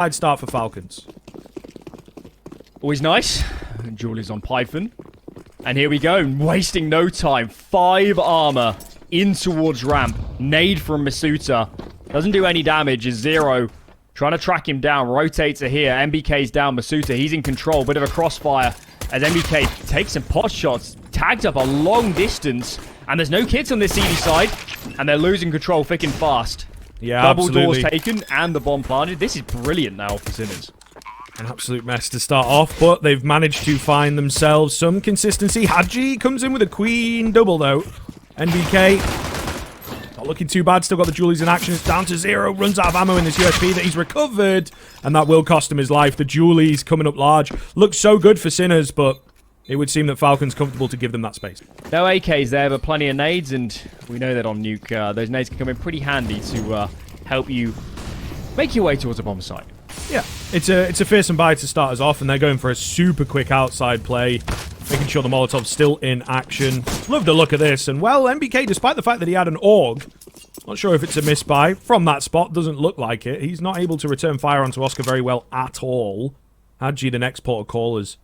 I'd start for Falcons. Always nice. Julie's on Python. And here we go. Wasting no time. 5 armor in towards ramp. Nade from Masuta. Doesn't do any damage. Is 0. Trying to track him down. Rotates it here. MBK's down. Masuta, he's in control. Bit of a crossfire as MBK takes some pot shots. Tagged up a long distance. And there's no kids on this CD side. And they're losing control thick and fast. Yeah, Double absolutely. doors taken and the bomb planted. This is brilliant now for Sinners. An absolute mess to start off, but they've managed to find themselves some consistency. Hadji comes in with a queen double, though. NBK, not looking too bad. Still got the Julies in action. It's down to 0. Runs out of ammo in this USP that he's recovered. And that will cost him his life. The Julies coming up large. Looks so good for Sinners, but it would seem that Falcon's comfortable to give them that space. No AKs there, but plenty of nades, and we know that on Nuke, those nades can come in pretty handy to help you make your way towards a bomb site. Yeah, it's a fearsome buy to start us off, and they're going for a super quick outside play, making sure the Molotov's still in action. Love the look of this, and well, MBK, despite the fact that he had an AUG, not sure if it's a misbuy from that spot, doesn't look like it. He's not able to return fire onto Oscar very well at all. Hadji, the next port of call, is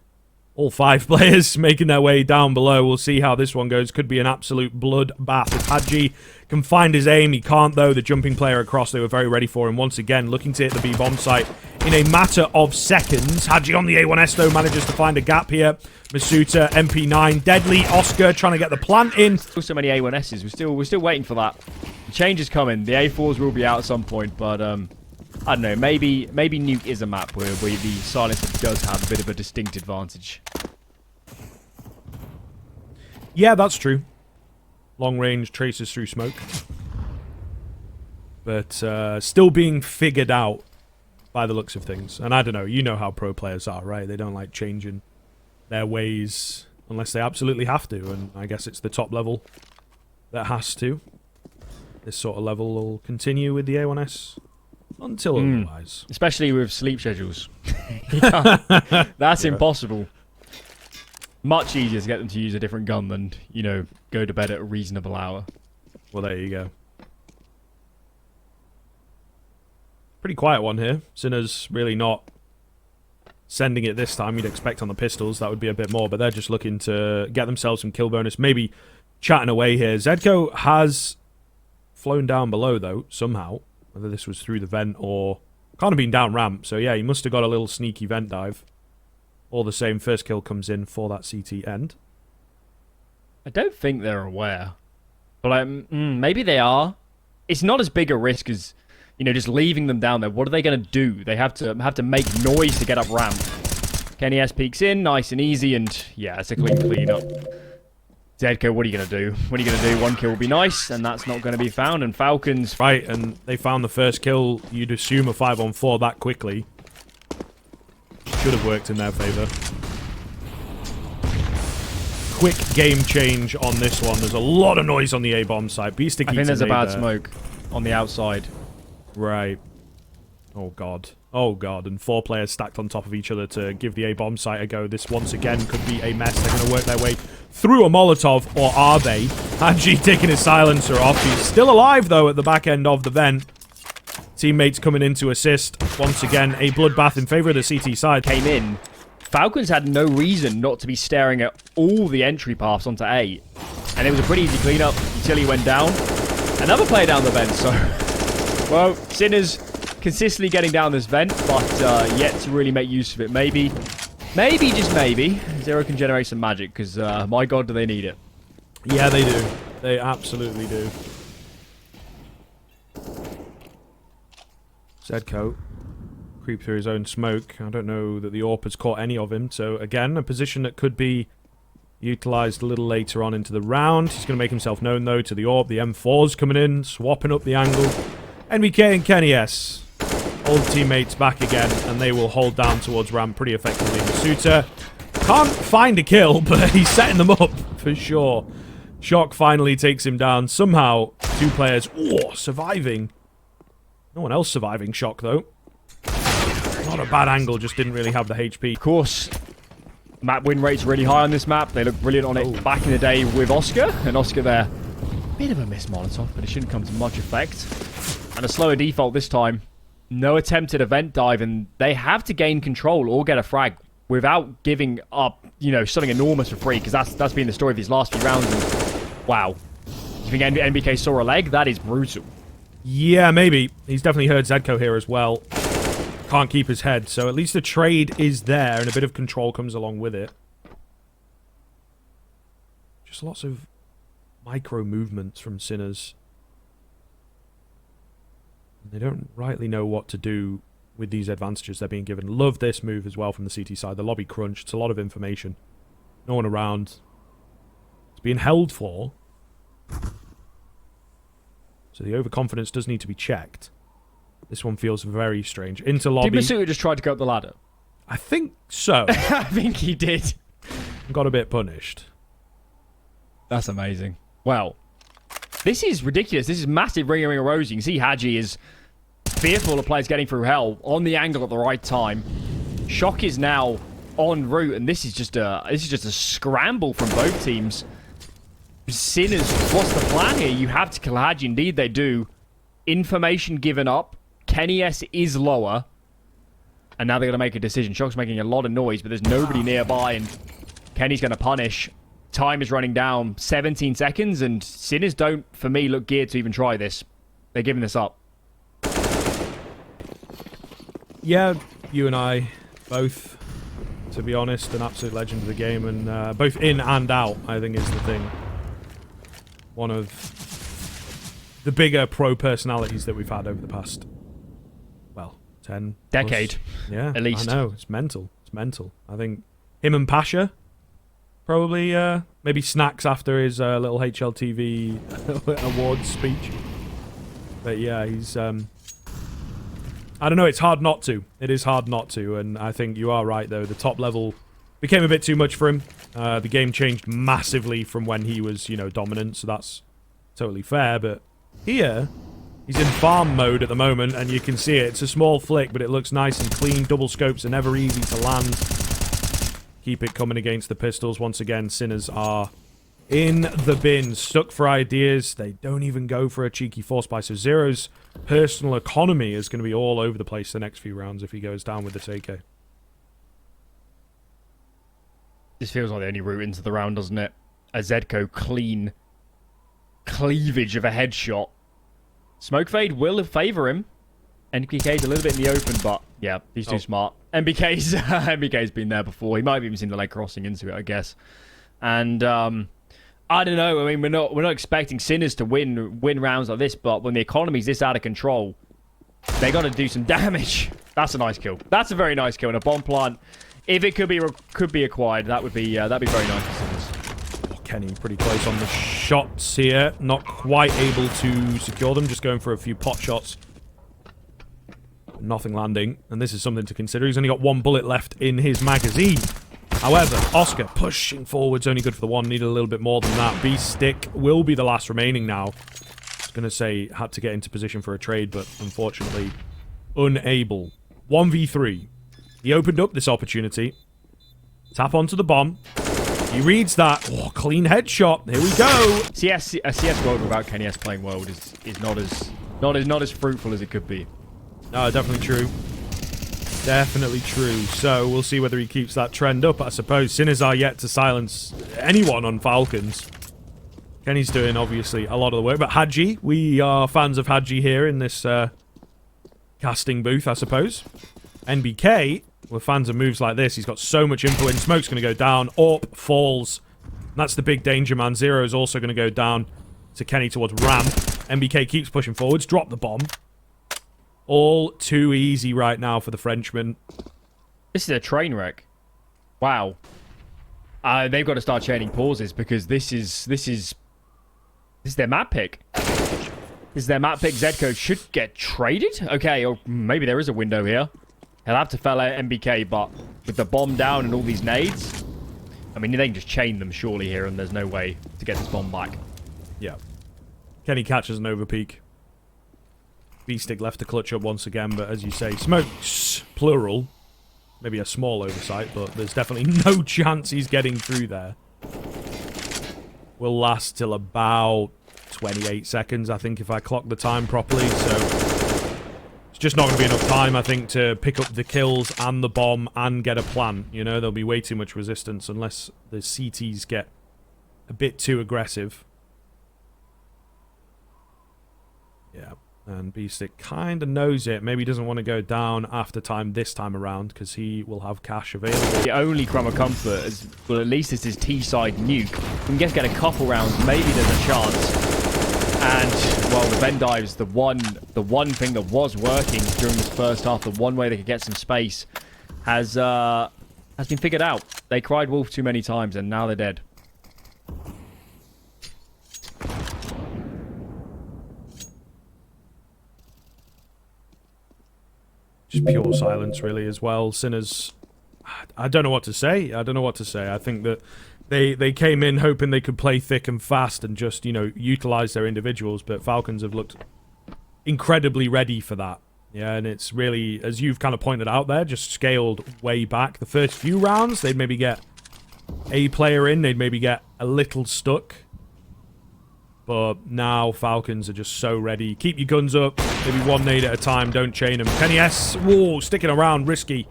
all 5 players making their way down below. We'll see how this one goes. Could be an absolute bloodbath. If Hadji can find his aim, he can't, though. The jumping player across, they were very ready for him. Once again, looking to hit the B-bomb site in a matter of seconds. Hadji on the A1S, though, manages to find a gap here. Masuta, MP9, deadly. Oscar trying to get the plant in. So many A1Ss. We're still waiting for that. The change is coming. The A4s will be out at some point, but I don't know, maybe Nuke is a map where the silencer does have a bit of a distinct advantage. Yeah, that's true. Long range traces through smoke. But still being figured out by the looks of things. And I don't know, you know how pro players are, right? They don't like changing their ways unless they absolutely have to. And I guess it's the top level that has to. This sort of level will continue with the A1S. Until otherwise. Especially with sleep schedules. That's impossible. Much easier to get them to use a different gun than, you know, go to bed at a reasonable hour. Well, there you go. Pretty quiet one here. Sinners really not sending it this time. You'd expect on the pistols that would be a bit more, but they're just looking to get themselves some kill bonus. Maybe chatting away here. Zedko has flown down below, though, somehow. Whether this was through the vent or... Can't have been down ramp, so yeah, he must have got a little sneaky vent dive. All the same, first kill comes in for that CT end. I don't think they're aware. But maybe they are. It's not as big a risk as, you know, just leaving them down there. What are they going to do? They have to make noise to get up ramp. KennyS peeks in, nice and easy, and yeah, it's a clean up. Zedko, what are you going to do? What are you going to do? 1 kill will be nice, and that's not going to be found. And Falcons... Right, and they found the first kill. You'd assume a 5-on-4 that quickly. Should have worked in their favour. Quick game change on this one. There's a lot of noise on the A-bomb side. Beast I think there's a bad smoke on the outside. Right. Oh, God. Oh, God. And 4 players stacked on top of each other to give the A-bomb site a go. This, once again, could be a mess. They're going to work their way through a Molotov, or are they? Hadji taking his silencer off. He's still alive, though, at the back end of the vent. Teammates coming in to assist. Once again, a bloodbath in favour of the CT side. Came in. Falcons had no reason not to be staring at all the entry paths onto A. And it was a pretty easy cleanup until he went down. Another player down the vent, so... Well, Sinners consistently getting down this vent, but yet to really make use of it. Maybe, just maybe, Zero can generate some magic, because my god, do they need it. Yeah, they do. They absolutely do. Zedko creep through his own smoke. I don't know that the AWP has caught any of him. So, again, a position that could be utilised a little later on into the round. He's going to make himself known, though, to the AWP. The M4's coming in, swapping up the angle. NBK and KennyS. Old teammates back again, and they will hold down towards ramp pretty effectively. Masuta can't find a kill, but he's setting them up for sure. Shock finally takes him down. Somehow, 2 players surviving. No one else surviving Shock, though. Not a bad angle, just didn't really have the HP. Of course, map win rate's really high on this map. They look brilliant on it back in the day with Oscar. And Oscar there, bit of a miss Molotov, but it shouldn't come to much effect. And a slower default this time. No attempted event dive, and they have to gain control or get a frag without giving up, you know, something enormous for free, because that's been the story of these last few rounds. And wow. You think NBK saw a leg? That is brutal. Yeah, maybe. He's definitely heard Zedko here as well. Can't keep his head, so at least the trade is there, and a bit of control comes along with it. Just lots of micro movements from Sinners. They don't rightly know what to do with these advantages they're being given. Love this move as well from the CT side. The lobby crunch. It's a lot of information. No one around. It's being held for. So the overconfidence does need to be checked. This one feels very strange. Into lobby. Did Masuda just try to go up the ladder? I think so. I think he did. Got a bit punished. That's amazing. Well, this is ridiculous. This is massive ring a rosy. You can see Hadji is fearful of players getting through hell on the angle at the right time. Shock is now en route, and this is just a scramble from both teams. Sinners, what's the plan here? You have to kill Hadji. Indeed, they do. Information given up. KennyS is lower, and now they're going to make a decision. Shock's making a lot of noise, but there's nobody nearby, and Kenny's going to punish. Time is running down. 17 seconds, and Sinners don't, for me, look geared to even try this. They're giving this up. Yeah, you and I both, to be honest, an absolute legend of the game, and both in and out, I think, is the thing. One of the bigger pro personalities that we've had over the past, well, 10 decade. Plus. Yeah, at least. I know, it's mental. It's mental. I think him and Pasha, probably, maybe Snacks after his little HLTV awards speech. But yeah, he's, I don't know, it's hard not to. It is hard not to, and I think you are right, though. The top level became a bit too much for him. The game changed massively from when he was, you know, dominant, so that's totally fair, but here, he's in farm mode at the moment, and you can see it. It's a small flick, but it looks nice and clean. Double scopes are never easy to land. Keep it coming against the pistols. Once again, Sinners are in the bin, stuck for ideas. They don't even go for a cheeky force buy, so Zero's personal economy is going to be all over the place the next few rounds if he goes down with this AK. This feels like the only route into the round, doesn't it? A Zedko clean cleavage of a headshot. Smoke fade will favour him. NBK's a little bit in the open, but yeah, he's too smart. NBK's been there before. He might have even seen the leg crossing into it, I guess. And I don't know. I mean, we're not expecting Sinners to win rounds like this, but when the economy's this out of control, they got to do some damage. That's a nice kill. That's a very nice kill. And a bomb plant, if it could be acquired, that'd be very nice for Sinners. Kenny pretty close on the shots here. Not quite able to secure them. Just going for a few pot shots. Nothing landing. And this is something to consider. He's only got one bullet left in his magazine. However, Oscar pushing forwards. Only good for the one. Needed a little bit more than that. Beast Stick will be the last remaining now. I was going to say had to get into position for a trade, but unfortunately unable. 1v3. He opened up this opportunity. Tap onto the bomb. He reads that. Oh, clean headshot. Here we go. A CS world without KennyS playing world is not as fruitful as it could be. No, definitely true. Definitely true. So we'll see whether he keeps that trend up, I suppose. Sinners are yet to silence anyone on Falcons. Kenny's doing, obviously, a lot of the work. But Hadji, we are fans of Hadji here in this casting booth, I suppose. NBK, we're fans of moves like this. He's got so much influence. Smoke's going to go down. AWP falls. And that's the big danger, man. Zero is also going to go down to Kenny towards ramp. NBK keeps pushing forwards. Drop the bomb. All too easy right now for the Frenchman. This is a train wreck. Wow. They've got to start chaining pauses because this is their map pick. This is their map pick. Zedko should get traded. Okay, or maybe there is a window here. He'll have to fell out NBK, but with the bomb down and all these nades, I mean, they can just chain them surely here, and there's no way to get this bomb back. Yeah. Kenny catches an overpeak. B-Stick left to clutch up once again, but as you say, Smokes, plural. Maybe a small oversight, but there's definitely no chance he's getting through there. Will last till about 28 seconds, I think, if I clock the time properly, so It's just not going to be enough time, I think, to pick up the kills and the bomb and get a plant. You know, there'll be way too much resistance unless the CTs get a bit too aggressive. Yeah, and Beastick kind of knows it. Maybe he doesn't want to go down after time this time around because he will have cash available. The only crumb of comfort is, well, at least it's his T-side nuke. We can get a couple rounds, maybe there's a chance. And, well, the Venn dive's the one thing that was working during this first half, the one way they could get some space, has been figured out. They cried wolf too many times, and now they're dead. Just pure silence, really, as well. Sinners, I don't know what to say. I think that they came in hoping they could play thick and fast and just, you know, utilize their individuals, but Falcons have looked incredibly ready for that. Yeah, and it's really, as you've kind of pointed out there, just scaled way back. The first few rounds, they'd maybe get a player in, they'd maybe get a little stuck. But now Falcons are just so ready. Keep your guns up. Maybe one nade at a time. Don't chain them. KennyS, whoa, sticking around, risky.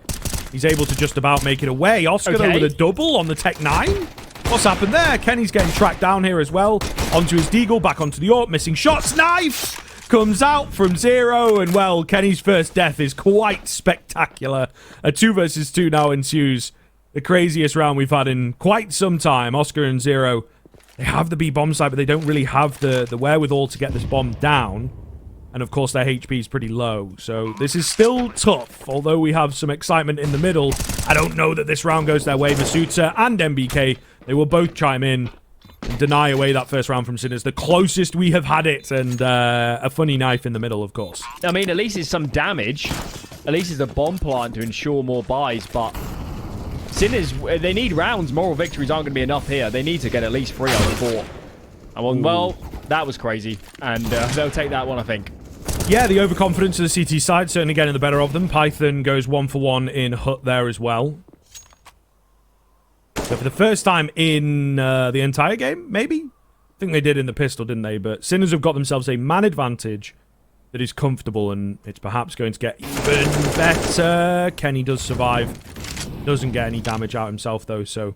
He's able to just about make it away. Oscar, though, with a double on the Tech 9. What's happened there? Kenny's getting tracked down here as well. Onto his Deagle, back onto the AWP. Missing shots. Knife comes out from 0. And, well, Kenny's first death is quite spectacular. A 2 versus 2 now ensues. The craziest round we've had in quite some time. Oscar and 0. They have the B bomb site, but they don't really have the wherewithal to get this bomb down. And, of course, their HP is pretty low. So this is still tough. Although we have some excitement in the middle, I don't know that this round goes their way. Masuta and MBK, they will both chime in and deny away that first round from Sinners. The closest we have had it. And a funny knife in the middle, of course. I mean, at least it's some damage. At least it's a bomb plant to ensure more buys. But Sinners, they need rounds. Moral victories aren't going to be enough here. They need to get at least 3 out of 4. And, well, that was crazy. And they'll take that one, I think. Yeah, the overconfidence of the CT side certainly getting the better of them. Python goes 1 for 1 in Hut there as well. So for the first time in the entire game, maybe? I think they did in the pistol, didn't they? But Sinners have got themselves a man advantage that is comfortable, and it's perhaps going to get even better. Kenny does survive. Doesn't get any damage out himself, though, so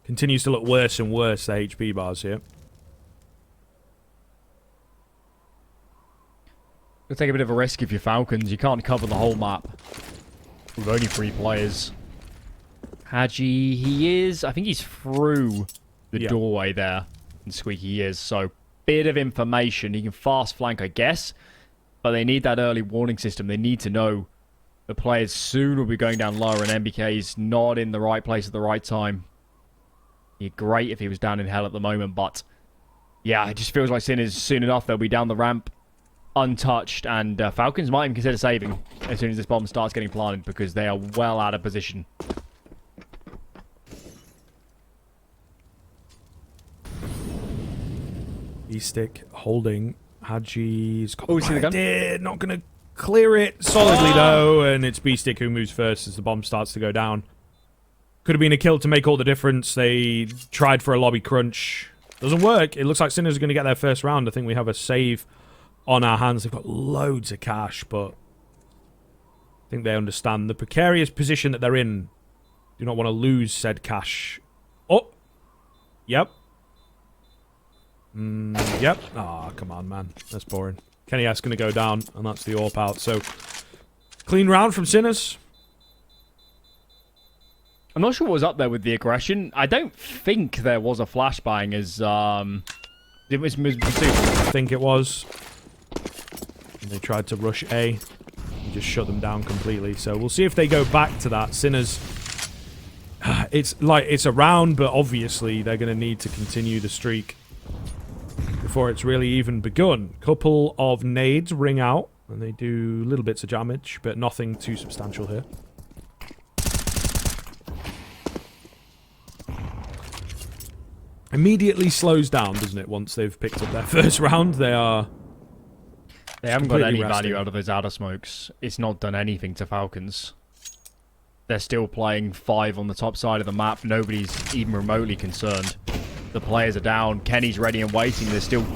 continues to look worse and worse, the HP bars here. You'll take a bit of a risk if you're Falcons. You can't cover the whole map with only 3 players. Hadji, I think he's through the doorway there. And Squeaky he is, so bit of information. He can fast flank, I guess. But they need that early warning system. They need to know the players soon will be going down lower, and MBK is not in the right place at the right time. He'd be great if he was down in hell at the moment, but yeah, it just feels like Sinners soon enough they'll be down the ramp untouched, and Falcons might even consider saving as soon as this bomb starts getting planted because they are well out of position. E-stick holding. Hadji's got the gun. Not going to clear it solidly, though, and it's B-stick who moves first as the bomb starts to go down. Could have been a kill to make all the difference. They tried for a lobby crunch. Doesn't work. It looks like Sinners are going to get their first round. I think we have a save on our hands. They've got loads of cash, but I think they understand the precarious position that they're in. Do not want to lose said cash. Oh! Yep. Yep. Ah, come on, man. That's boring. KennyS going to go down, and that's the AWP out. So, clean round from Sinners. I'm not sure what was up there with the aggression. I don't think there was a flashbang as, it was I think it was. And they tried to rush A and just shut them down completely. So, we'll see if they go back to that. Sinners, it's a round, but obviously they're going to need to continue the streak before it's really even begun. Couple of nades ring out, and they do little bits of damage, but nothing too substantial here. Immediately slows down, doesn't it, once they've picked up their first round? They haven't got any value out of those outer smokes. It's not done anything to Falcons. They're still playing 5 on the top side of the map. Nobody's even remotely concerned. The players are down. Kenny's ready and waiting. There's still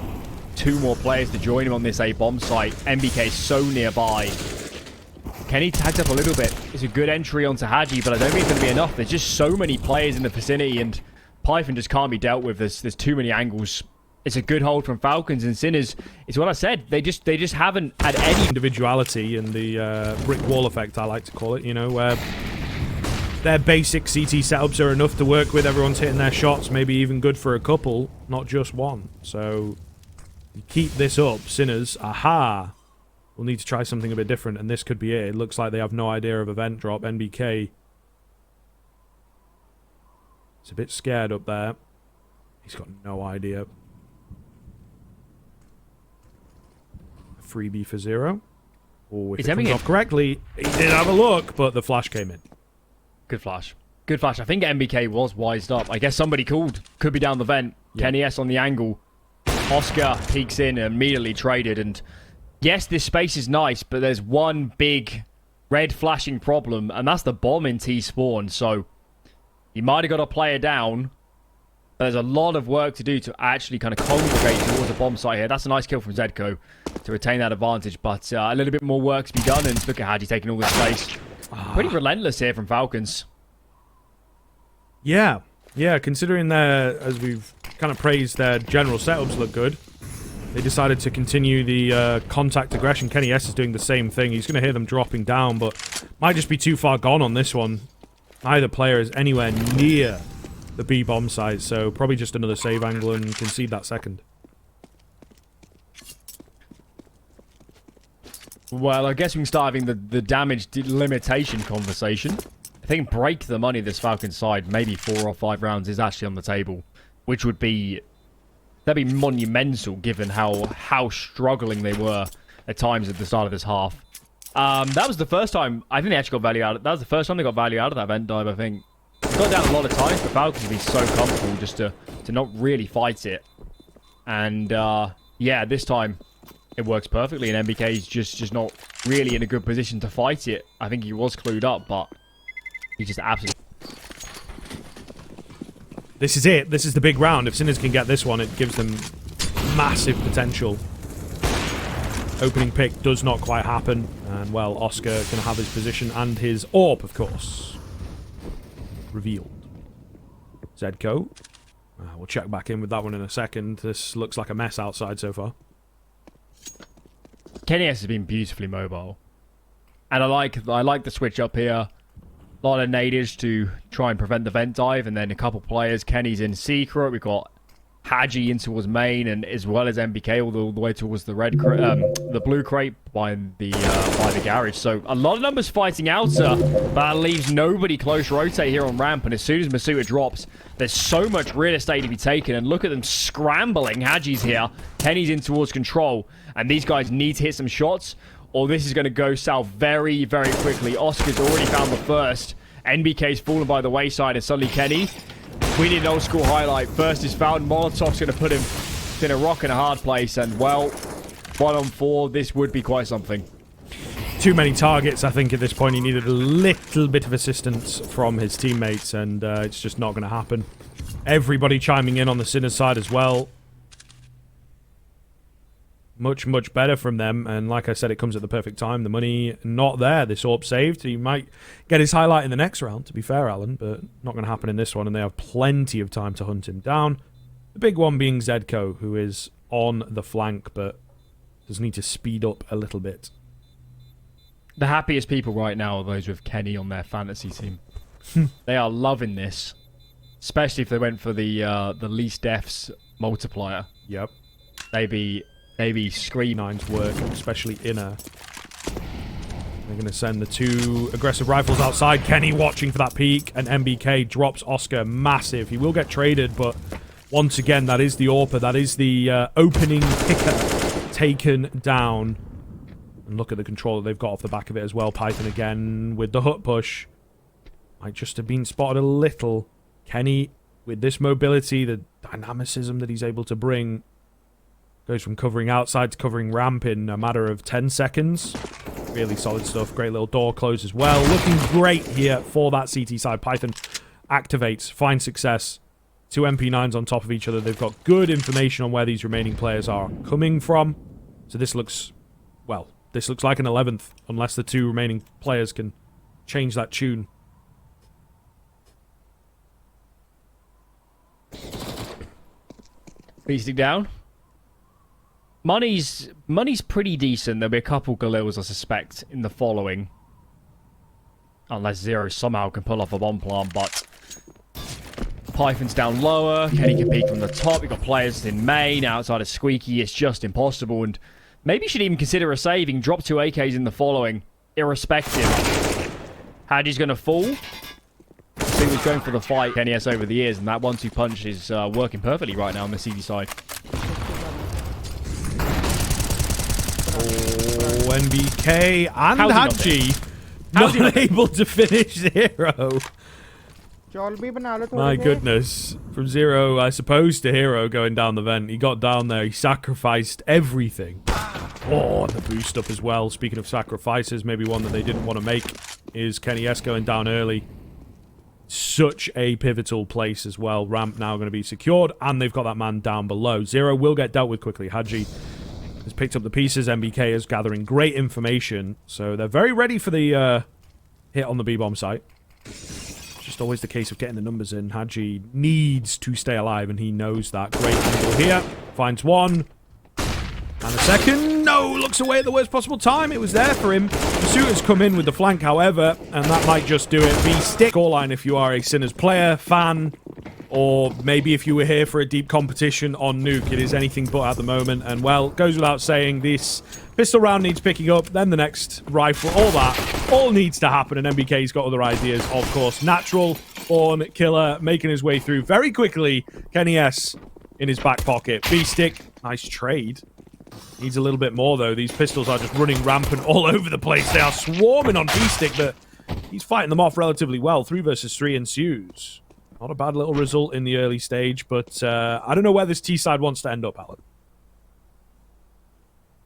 2 more players to join him on this A bomb site. MBK is so nearby. Kenny tags up a little bit. It's a good entry onto Hadji, but I don't think it's going to be enough. There's just so many players in the vicinity, and Python just can't be dealt with. There's too many angles. It's a good hold from Falcons and Sinners. It's what I said. They just haven't had any individuality and the brick wall effect, I like to call it. You know, where their basic CT setups are enough to work with. Everyone's hitting their shots, maybe even good for a couple, not just one. So you keep this up, Sinners. Aha! We'll need to try something a bit different, and this could be it. It looks like they have no idea of event drop. NBK. It's a bit scared up there. He's got no idea. Freebie for 0. Oh, if it comes off correctly, he did have a look, but the flash came in. Good flash. Good flash. I think MBK was wised up. I guess somebody called. Could be down the vent. Yeah. KennyS on the angle. Oscar peeks in and immediately traded, and yes, this space is nice, but there's one big red flashing problem, and that's the bomb in T-spawn. So you might have got a player down, but there's a lot of work to do to actually kind of congregate towards a bomb site here. That's a nice kill from Zedco to retain that advantage, but a little bit more work to be done, and look at Hadji taking all this space. Pretty relentless here from Falcons. Yeah, considering their, as we've kind of praised, their general setups look good. They decided to continue the contact aggression. KennyS is doing the same thing. He's going to hear them dropping down, but might just be too far gone on this one. Neither player is anywhere near the B bomb site, so probably just another save angle and concede that second. Well, I guess we can start having the damage limitation conversation. I think break the money this Falcon side, maybe 4 or 5 rounds, is actually on the table, which would be... that'd be monumental given how struggling they were at times at the start of this half. That was the first time I think they actually got value out of, that was the first time they got value out of that vent dive, I think. It got down a lot of times, but Falcons would be so comfortable just to not really fight it. And yeah, this time it works perfectly, and MBK's just not really in a good position to fight it. I think he was clued up, but he just absolutely... This is it. This is the big round. If Sinners can get this one, it gives them massive potential. Opening pick does not quite happen. And, well, Oscar can have his position and his AWP, of course. Revealed. Zedco. We'll check back in with that one in a second. This looks like a mess outside so far. KennyS has been beautifully mobile. And I like the switch up here. A lot of nadirs to try and prevent the vent dive, and then a couple players. Kenny's in secret. We've got Hadji in towards main, and as well as MBK all the way towards the the blue crate by the garage. So a lot of numbers fighting outer, but that leaves nobody close rotate here on ramp. And as soon as Masuta drops, there's so much real estate to be taken. And look at them scrambling. Hadji's here. Kenny's in towards control, and these guys need to hit some shots, or this is going to go south very, very quickly. Oscar's already found the first. NBK's fallen by the wayside, and suddenly Kenny. We need an old school highlight. First is found. Molotov's going to put him in a rock and a hard place, and well, 1 on 4, this would be quite something. Too many targets, I think, at this point. He needed a little bit of assistance from his teammates, and it's just not going to happen. Everybody chiming in on the Sinners side as well. Much, much better from them, and like I said, it comes at the perfect time. The money not there. This AWP saved. He might get his highlight in the next round, to be fair, Alan, but not going to happen in this one, and they have plenty of time to hunt him down. The big one being Zedco, who is on the flank, but does need to speed up a little bit. The happiest people right now are those with Kenny on their fantasy team. They are loving this, especially if they went for the least deaths multiplier. Yep. Maybe scream. Nine's work, especially inner. They're going to send the 2 aggressive rifles outside. Kenny watching for that peek, and MBK drops Oscar massive. He will get traded, but once again, that is the AWPer. That is the opening picker taken down. And look at the control that they've got off the back of it as well. Python again with the hut push. Might just have been spotted a little. Kenny, with this mobility, the dynamicism that he's able to bring, goes from covering outside to covering ramp in a matter of 10 seconds. Really solid stuff. Great little door close as well. Looking great here for that CT side. Python activates, finds success. Two MP9s on top of each other. They've got good information on where these remaining players are coming from. So this looks, well, this looks like an 11th, unless the two remaining players can change that tune. Beasting down. Money's pretty decent. There'll be a couple Galils, I suspect, in the following. Unless Zero somehow can pull off a bomb plant, but Python's down lower. Kenny can peek from the top. You've got players in main, outside of Squeaky. It's just impossible. And maybe you should even consider a saving. Drop 2 AKs in the following, irrespective. Hadji's going to fall. He was going for the fight, KennyS over the years, and that 1-2 punch is working perfectly right now on the CD side. Oh, NBK and Hadji not able to finish Zero. My goodness. From Zero, I suppose, to Hero going down the vent. He got down there. He sacrificed everything. Oh, and the boost up as well. Speaking of sacrifices, maybe one that they didn't want to make is KennyS going down early. Such a pivotal place as well. Ramp now going to be secured, and they've got that man down below. Zero will get dealt with quickly. Hadji has picked up the pieces. NBK is gathering great information, so they're very ready for the hit on the B-bomb site. It's just always the case of getting the numbers in. Hadji needs to stay alive, and he knows that. Great angle here. Finds one. And a second. No, looks away at the worst possible time. It was there for him. The Suitors come in with the flank, however, and that might just do it. B-stick. Scoreline if you are a Sinners player, fan, or maybe if you were here for a deep competition on Nuke. It is anything but at the moment. And, well, goes without saying, this pistol round needs picking up, then the next rifle, all that. All needs to happen, and NBK's got other ideas, of course. Natural born killer making his way through very quickly. KennyS in his back pocket. B-stick. Nice trade. Needs a little bit more, though. These pistols are just running rampant all over the place. They are swarming on B-stick, but he's fighting them off relatively well. 3 versus 3 ensues. Not a bad little result in the early stage, but I don't know where this T-side wants to end up, Alan.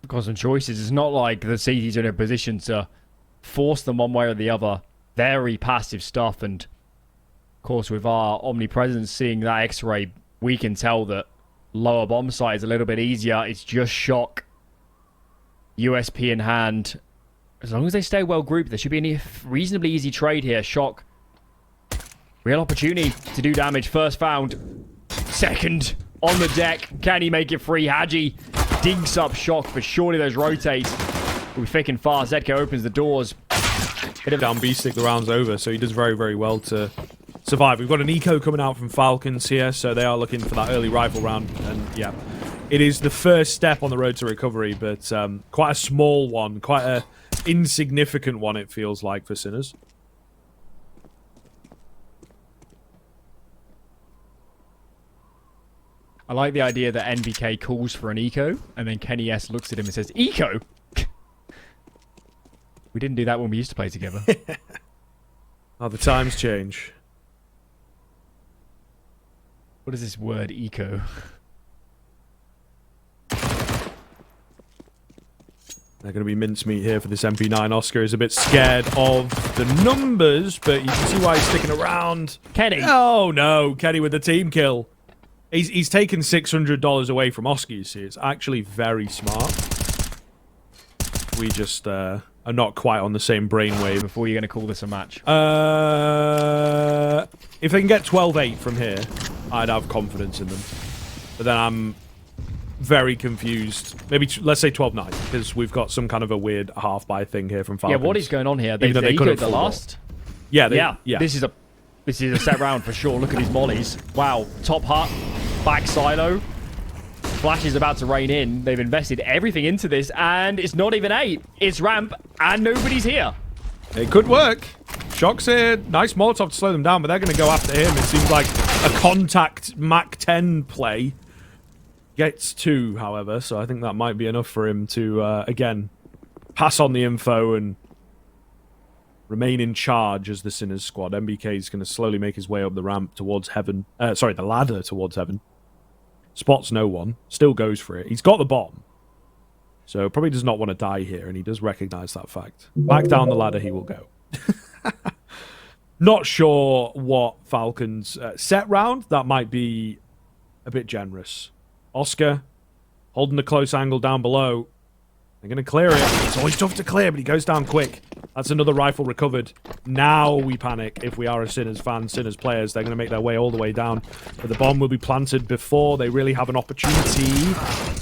Got some choices. It's not like the CT's are in a position to force them one way or the other. Very passive stuff, and of course, with our omnipresence seeing that X-ray, we can tell that lower bomb site is a little bit easier. It's just shock. USP in hand. As long as they stay well grouped, there should be a reasonably easy trade here. Shock. Real opportunity to do damage. First found. Second on the deck. Can he make it free? Hadji digs up Shock, but surely those rotates will be thick and fast. Zedko opens the doors. Hit him down B-stick, the round's over, so he does very, very well to survive. We've got an eco coming out from Falcons here, so they are looking for that early rifle round. And yeah, it is the first step on the road to recovery, but quite a small one, quite a insignificant one, it feels like, for Sinners. I like the idea that NBK calls for an eco, and then KennyS looks at him and says, "Eco?" We didn't do that when we used to play together. Oh, the times change. What is this word, eco? They're going to be mincemeat here for this MP9. Oscar is a bit scared of the numbers, but you can see why he's sticking around. Kenny! Oh, no. Kenny with the team kill. He's taken $600 away from Oscar, you see. It's actually very smart. We just are not quite on the same brainwave. Before you're going to call this a match? If they can get 12-8 from here, I'd have confidence in them. But then I'm very confused. Maybe, let's say 12-9, because we've got some kind of a weird half-buy thing here from Falcons. Yeah, what is going on here? They could have the last? Yeah, yeah. This is a set round for sure. Look at these mollies. Wow. Top hut. Back silo. Flash is about to rain in. They've invested everything into this, and it's not even 8. It's ramp, and nobody's here. It could work. Shock's here. Nice Molotov to slow them down, but they're going to go after him. It seems like a contact Mac 10 play. Gets 2, however, so I think that might be enough for him to, again, pass on the info and remain in charge as the Sinners squad. NBK is going to slowly make his way up the ramp towards heaven. Sorry, the ladder towards heaven. Spots no one. Still goes for it. He's got the bomb. So probably does not want to die here, and he does recognize that fact. Back down the ladder he will go. Not sure what Falcons set round. That might be a bit generous. Oscar holding the close angle down below. They're going to clear it. It's always tough to clear, but he goes down quick. That's another rifle recovered. Now we panic if we are a Sinners fan, Sinners players. They're going to make their way all the way down. But the bomb will be planted before they really have an opportunity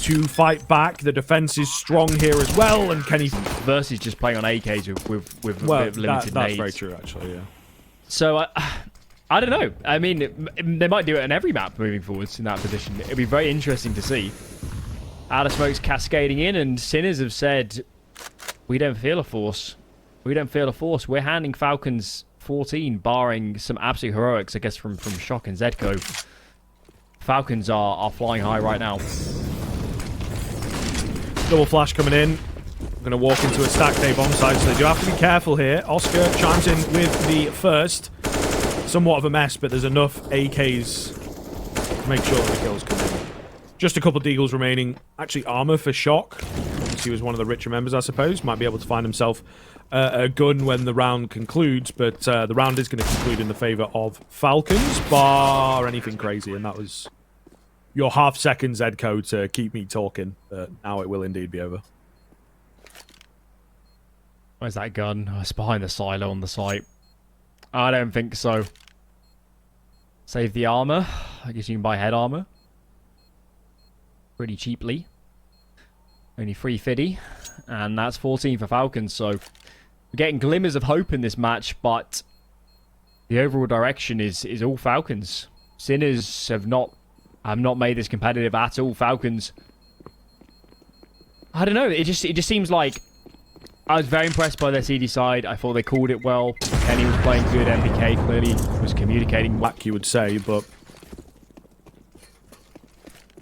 to fight back. The defense is strong here as well. And Kenny... Versus just playing on AKs with a bit of limited that's nades. very true, actually, yeah. So, I don't know. I mean, they might do it on every map moving forwards in that position. It'll be very interesting to see. Out of smoke's cascading in, and Sinners have said, we don't feel a force. We don't feel a force. We're handing Falcons 14, barring some absolute heroics, I guess, from Shock and Zedco. Falcons are flying high right now. Double flash coming in. I'm going to walk into a stacked A bomb site, so they do have to be careful here. Oscar chimes in with the first. Somewhat of a mess, but there's enough AKs to make sure that the kills come in. Just a couple of deagles remaining. Actually, armor for Shock. He was one of the richer members, I suppose. Might be able to find himself a gun when the round concludes, but the round is going to conclude in the favor of Falcons, bar anything crazy, and that was your half-second Zedco to keep me talking. Now it will indeed be over. Where's that gun? Oh, it's behind the silo on the site. I don't think so. Save the armor. I guess you can buy head armor. Pretty cheaply. Only 350. And that's 14 for Falcons, so... We're getting glimmers of hope in this match, but... The overall direction is all Falcons. Sinners have not made this competitive at all. Falcons... I don't know, it just seems like... I was very impressed by their CD side. I thought they called it well. Kenny was playing good. MBK clearly was communicating. Black, you would say, but...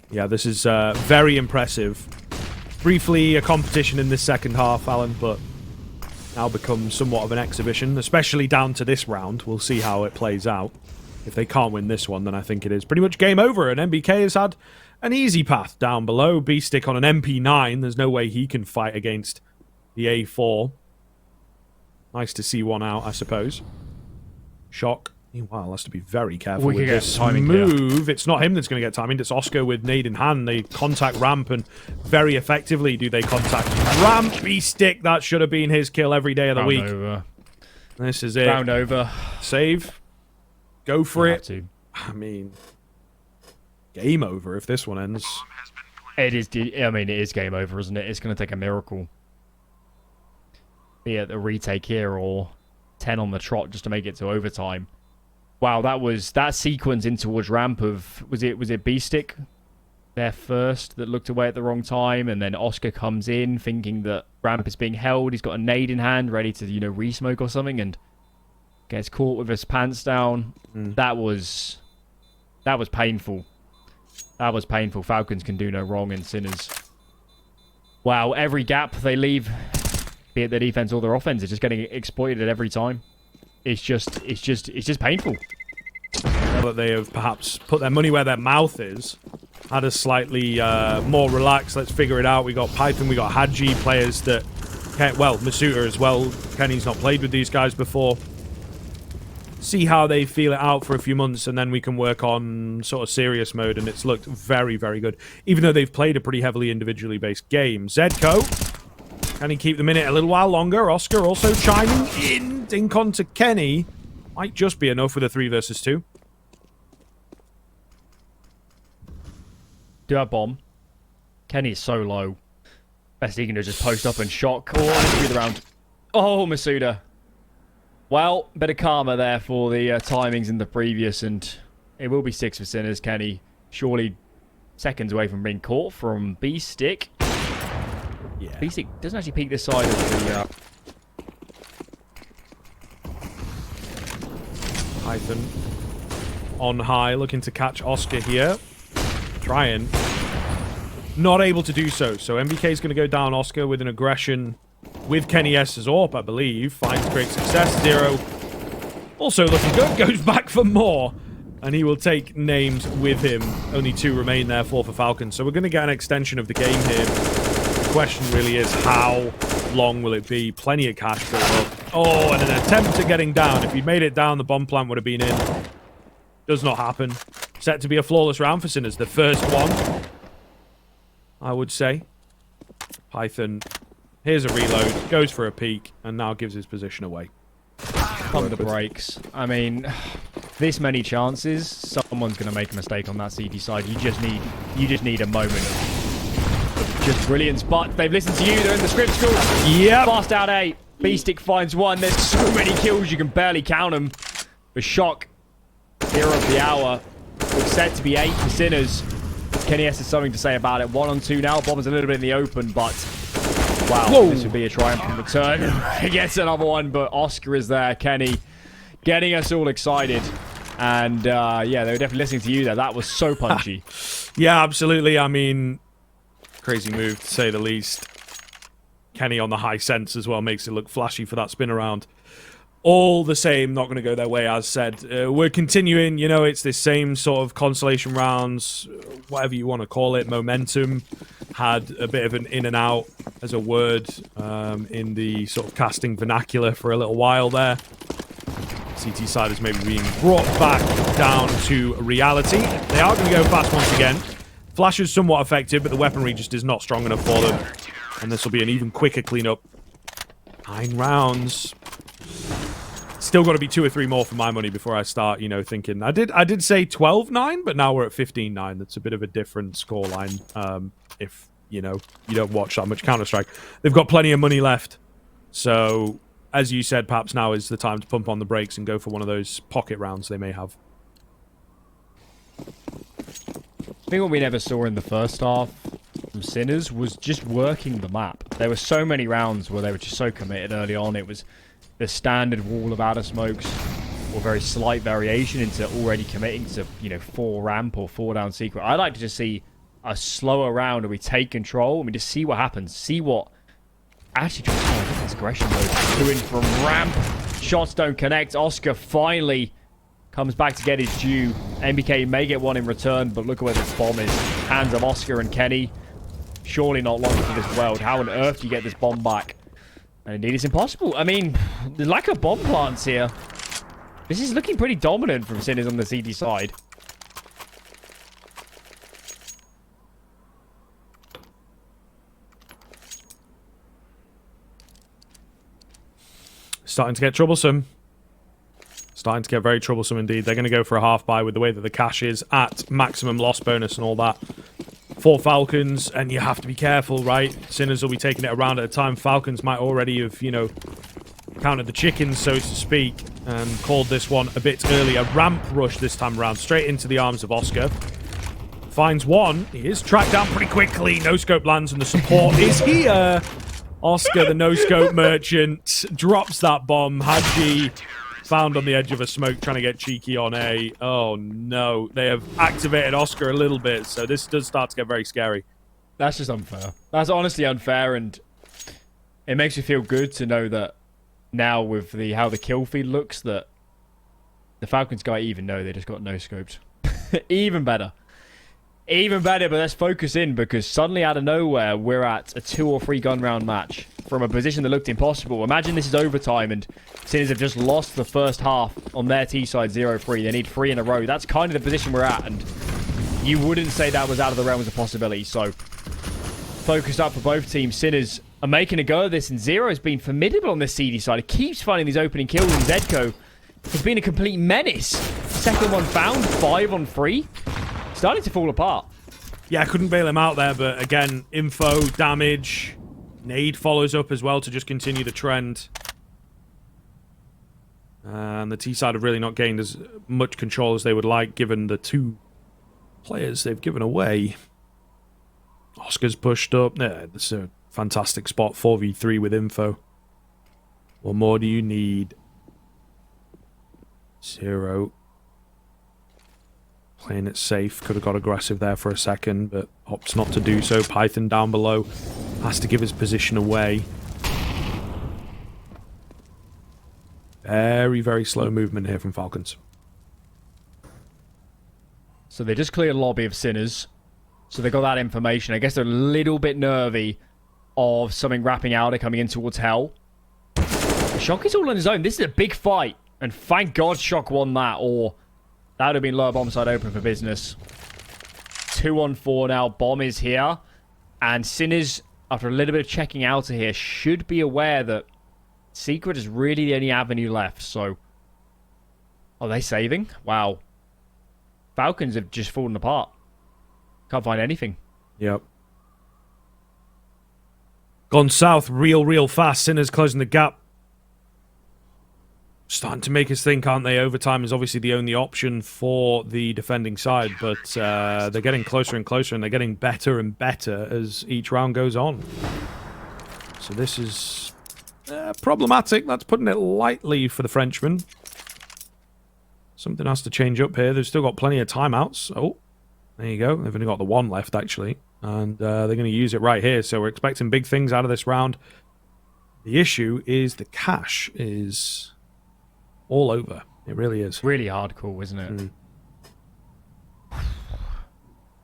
Yeah, this is very impressive. Briefly a competition in this second half, Alan, but now becomes somewhat of an exhibition, especially down to this round. We'll see how it plays out. If they can't win this one, then I think it is pretty much game over, and MBK has had an easy path down below. B-Stick on an MP9. There's no way he can fight against the A4. Nice to see one out, I suppose. Shock. Meanwhile, has to be very careful with this move. It's not him that's going to get timing. It's Oscar with nade in hand. They contact ramp, and very effectively do they contact ramp. B-Stick, that should have been his kill every day of the week. Over. This is it. Round over. Save. Go for it. To. I mean, game over if this one ends. It is. I mean, it is game over, isn't it? It's going to take a miracle. Be it the retake here or 10 on the trot just to make it to overtime. Wow, that sequence in towards ramp of was it B-Stick there first that looked away at the wrong time, and then Oscar comes in thinking that ramp is being held. He's got a nade in hand, ready to re-smoke or something, and gets caught with his pants down. That was painful. That was painful. Falcons can do no wrong in Sinners. Wow, every gap they leave, be it their defense or their offense, is just getting exploited every time. It's just painful. That they have perhaps put their money where their mouth is. Had a slightly more relaxed, let's figure it out. We got Python, we got Hadji, players that... Well, Masuta as well. Kenny's not played with these guys before. See how they feel it out for a few months, and then we can work on sort of serious mode, and it's looked very, very good. Even though they've played a pretty heavily individually based game. Zedco... Can he keep them in it a little while longer? Oscar also chiming in. Dink on to Kenny. Might just be enough with a 3 versus 2. Do our bomb. Kenny's so low. Best he can do is just post up and shock. Oh, through the round. Oh, Masuda. Well, bit of karma there for the timings in the previous, and it will be 6 for Sinners. Kenny surely seconds away from being caught from B-Stick. Yeah. B-Stick doesn't actually peek this side of the... Python on high, looking to catch Oscar here. Trying. Not able to do so. So MBK is going to go down Oscar with an aggression with KennyS as AWP, I believe. Finds great success. 0. Also looking good. Goes back for more. And he will take names with him. Only 2 remain there, 4 for Falcons. So we're going to get an extension of the game here. The question really is, how long will it be? Plenty of cash built up. Oh, and an attempt at getting down. If he'd made it down, the bomb plant would have been in. Does not happen. Set to be a flawless round for Sinners. The first one, I would say. Python, here's a reload, goes for a peek, and now gives his position away. Pump the brakes. I mean, this many chances, someone's going to make a mistake on that CD side. You just need a moment of just brilliance. But they've listened to you. They're in the script school. Yep. Fast out 8. B-Stick finds 1. There's so many kills, you can barely count them. The shock. Hero of the hour. It's set to be 8 for Sinners. KennyS has something to say about it. 1 on 2 now. Bomb's a little bit in the open, but wow, whoa, this would be a triumphant return. He gets another one, but Oscar is there. Kenny getting us all excited. And yeah, they were definitely listening to you there. That was so punchy. Yeah, absolutely. I mean, crazy move to say the least. Kenny on the high sense as well makes it look flashy for that spin around. All the same, not going to go their way, as said. We're continuing, you know, it's this same sort of consolation rounds, whatever you want to call it. Momentum had a bit of an in and out as a word in the sort of casting vernacular for a little while there. CT side is maybe being brought back down to reality. They are going to go fast once again. Flash is somewhat effective, but the weaponry just is not strong enough for them. And this will be an even quicker cleanup. 9 rounds. Still got to be 2 or 3 more for my money before I start, you know, thinking. I did say 12-9, but now we're at 15-9. That's a bit of a different scoreline. If, you know, you don't watch that much Counter-Strike. They've got plenty of money left. So, as you said, perhaps now is the time to pump on the brakes and go for one of those pocket rounds they may have. I think what we never saw in the first half from Sinners was just working the map. There were so many rounds where they were just so committed early on. It was the standard wall of outer smokes, or very slight variation into already committing to, you know, 4 ramp or 4 down secret. I'd like to just see a slower round where we take control and we just see what happens. See what actually tries to get this aggression mode. Doing from ramp. Shots don't connect. Oscar finally comes back to get his due. MBK may get one in return, but look at where this bomb is. Hands of Oscar and Kenny. Surely not long for this world. How on earth do you get this bomb back? And indeed, it's impossible. I mean, the lack of bomb plants here. This is looking pretty dominant from Sinners on the CD side. Starting to get troublesome. Starting to get very troublesome indeed. They're going to go for a half buy with the way that the cash is at maximum loss bonus and all that. 4 Falcons, and you have to be careful, right? Sinners will be taking it around at a time. Falcons might already have, you know, counted the chickens, so to speak, and called this one a bit earlier. Ramp rush this time around, straight into the arms of Oscar. Finds one. He is tracked down pretty quickly. No-scope lands, and the support is here. Oscar, the no-scope merchant, drops that bomb. Hadji found on the edge of a smoke trying to get cheeky on A. Oh, no. They have activated Oscar a little bit, so this does start to get very scary. That's just unfair. That's honestly unfair, and it makes me feel good to know that now with how the kill feed looks, that the Falcons guy even know they just got no-scoped. Even better. Even better, but let's focus in, because suddenly out of nowhere, we're at a 2 or 3 gun round match from a position that looked impossible. Imagine this is overtime and Sinners have just lost the first half on their T side 0-3. They need 3 in a row. That's kind of the position we're at, and you wouldn't say that was out of the realms of possibility. So, focused up for both teams. Sinners are making a go of this, and Zero has been formidable on this CD side. He keeps finding these opening kills, and Zedko has been a complete menace. Second one found, 5 on 3. Starting to fall apart. Yeah, I couldn't bail him out there, but again, info, damage, nade follows up as well to just continue the trend. And the T side have really not gained as much control as they would like, given the 2 players they've given away. Oscar's pushed up. Yeah, this is a fantastic spot, 4v3 with info. What more do you need? Zero. Playing it safe. Could have got aggressive there for a second, but opts not to do so. Python down below has to give his position away. Very, very slow movement here from Falcons. So they just cleared lobby of Sinners. So they got that information. I guess they're a little bit nervy of something wrapping out and coming in towards Hell. Shock is all on his own. This is a big fight. And thank God Shock won that, or that would have been lower bomb side open for business. 2-on-4 now. Bomb is here. And Sinners, after a little bit of checking out of here, should be aware that Secret is really the only avenue left. So, are they saving? Wow. Falcons have just fallen apart. Can't find anything. Yep. Gone south real fast. Sinners closing the gap. Starting to make us think, aren't they? Overtime is obviously the only option for the defending side, but they're getting closer and closer, and they're getting better and better as each round goes on. So this is problematic. That's putting it lightly for the Frenchman. Something has to change up here. They've still got plenty of timeouts. Oh, there you go. They've only got the one left, actually. And they're going to use it right here. So we're expecting big things out of this round. The issue is the cash is all over. It really is. Really hardcore, isn't it?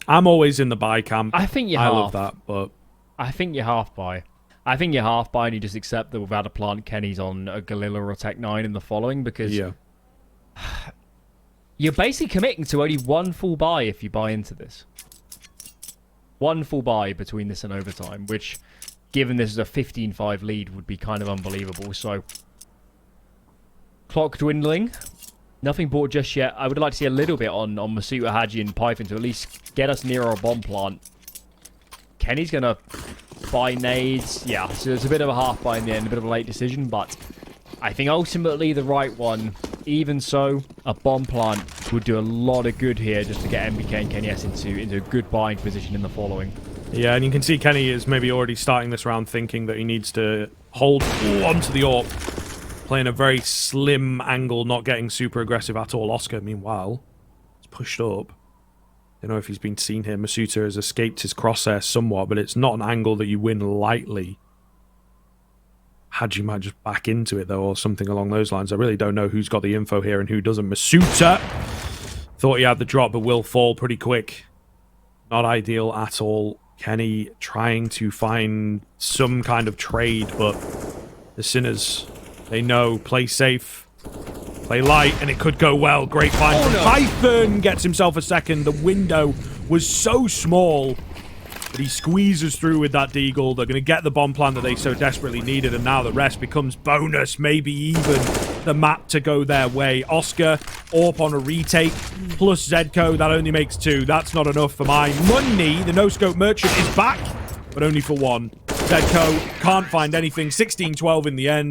I'm always in the buy camp. I think you're I half. love that, but I think you're half buy. I think you're half buy and you just accept that without a plant, KennyS on a Galilla or Tech 9 in the following, because you're basically committing to only one full buy if you buy into this. One full buy between this and overtime, which, given this is a 15-5 lead, would be kind of unbelievable. So, clock dwindling. Nothing bought just yet. I would like to see a little bit on Masuta, Haji, and Python to at least get us near our bomb plant. KennyS going to buy nades. Yeah, so it's a bit of a half buy in the end, a bit of a late decision, but I think ultimately the right one. Even so, a bomb plant would do a lot of good here just to get MBK and KennyS into a good buying position in the following. Yeah, and you can see Kenny is maybe already starting this round thinking that he needs to hold onto the AWP. Playing a very slim angle, not getting super aggressive at all. Oscar, meanwhile, is pushed up. Don't know if he's been seen here. Masuta has escaped his crosshair somewhat, but it's not an angle that you win lightly. Haji might just back into it, though, or something along those lines. I really don't know who's got the info here and who doesn't. Masuta thought he had the drop, but will fall pretty quick. Not ideal at all. Kenny trying to find some kind of trade, but the Sinners, they know, play safe, play light, and it could go well. Great find from Python. Gets himself a second. The window was so small, but he squeezes through with that deagle. They're going to get the bomb plan that they so desperately needed, and now the rest becomes bonus, maybe even the map to go their way. Oscar, AWP on a retake, plus Zedco. That only makes 2. That's not enough for my money. The no-scope merchant is back, but only for 1. Zedco can't find anything. 16-12 in the end.